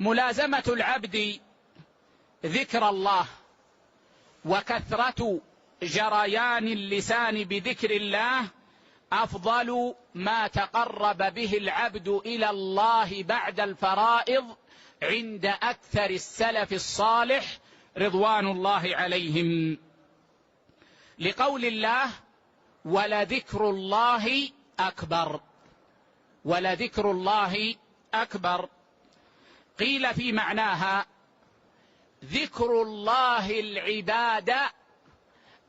ملازمة العبد ذكر الله وكثرة جريان اللسان بذكر الله أفضل ما تقرب به العبد إلى الله بعد الفرائض عند أكثر السلف الصالح رضوان الله عليهم، لقول الله: ولذكر الله أكبر. ولذكر الله أكبر. قيل في معناها: ذكر الله العباد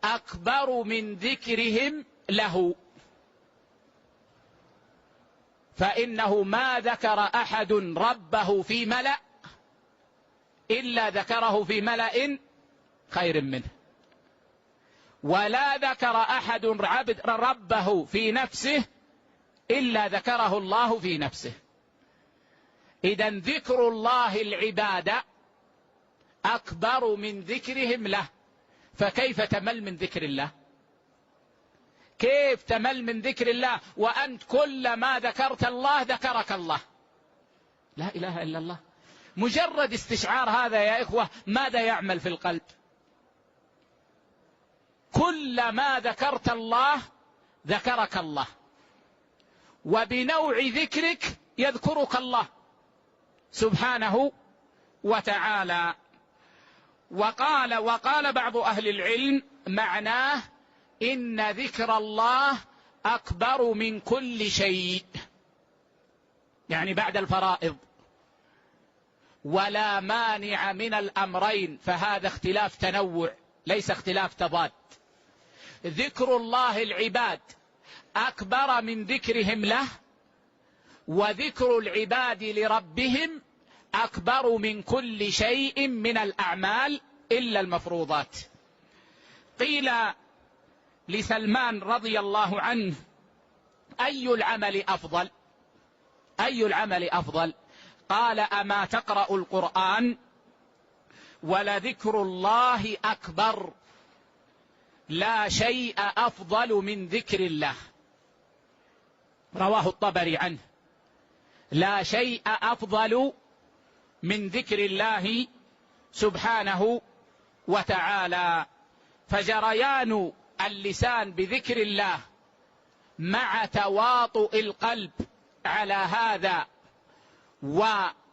أكبر من ذكرهم له، فإنه ما ذكر أحد ربه في ملأ إلا ذكره في ملأ خير منه، ولا ذكر أحد ربه في نفسه إلا ذكره الله في نفسه. إذن ذكر الله العباد أكبر من ذكرهم له، فكيف تمل من ذكر الله؟ كيف تمل من ذكر الله وأنت كل ما ذكرت الله ذكرك الله؟ لا إله إلا الله. مجرد استشعار هذا يا إخوة ماذا يعمل في القلب؟ كل ما ذكرت الله ذكرك الله، وبنوع ذكرك يذكرك الله سبحانه وتعالى. وقال بعض أهل العلم معناه إن ذكر الله أكبر من كل شيء، يعني بعد الفرائض، ولا مانع من الأمرين، فهذا اختلاف تنوع ليس اختلاف تضاد. ذكر الله العباد أكبر من ذكرهم له، وذكر العباد لربهم أكبر من كل شيء من الأعمال إلا المفروضات. قيل لسلمان رضي الله عنه: أي العمل أفضل؟ أي العمل أفضل؟ قال: أما تقرأ القرآن؟ ولذكر الله أكبر، لا شيء أفضل من ذكر الله. رواه الطبري عنه: لا شيء أفضل من ذكر الله سبحانه وتعالى. فجريان اللسان بذكر الله مع تواطؤ القلب على هذا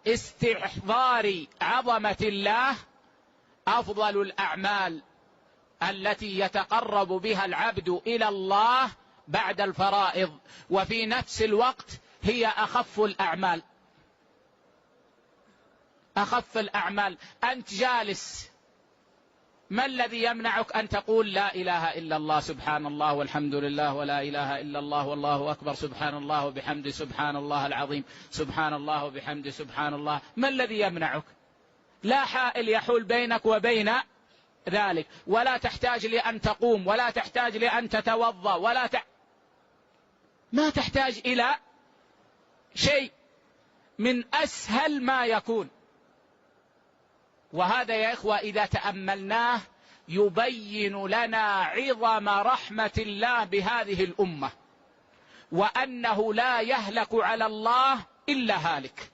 واستحضار عظمة الله أفضل الأعمال التي يتقرب بها العبد إلى الله بعد الفرائض، وفي نفس الوقت هي أخف الأعمال. أخف الأعمال. أنت جالس، ما الذي يمنعك أن تقول لا إله إلا الله سبحان الله والحمد لله ولا إله إلا الله والله أكبر سبحان الله وبحمده سبحان الله العظيم سبحان الله وبحمده سبحان الله؟ ما الذي يمنعك؟ لا حائل يحول بينك وبين ذلك، ولا تحتاج لأن تقوم، ولا تحتاج لأن تتوضأ، ما تحتاج إلى شيء، من أسهل ما يكون. وهذا يا إخوة إذا تأملناه يبين لنا عظم رحمة الله بهذه الأمة، وأنه لا يهلك على الله إلا هالك.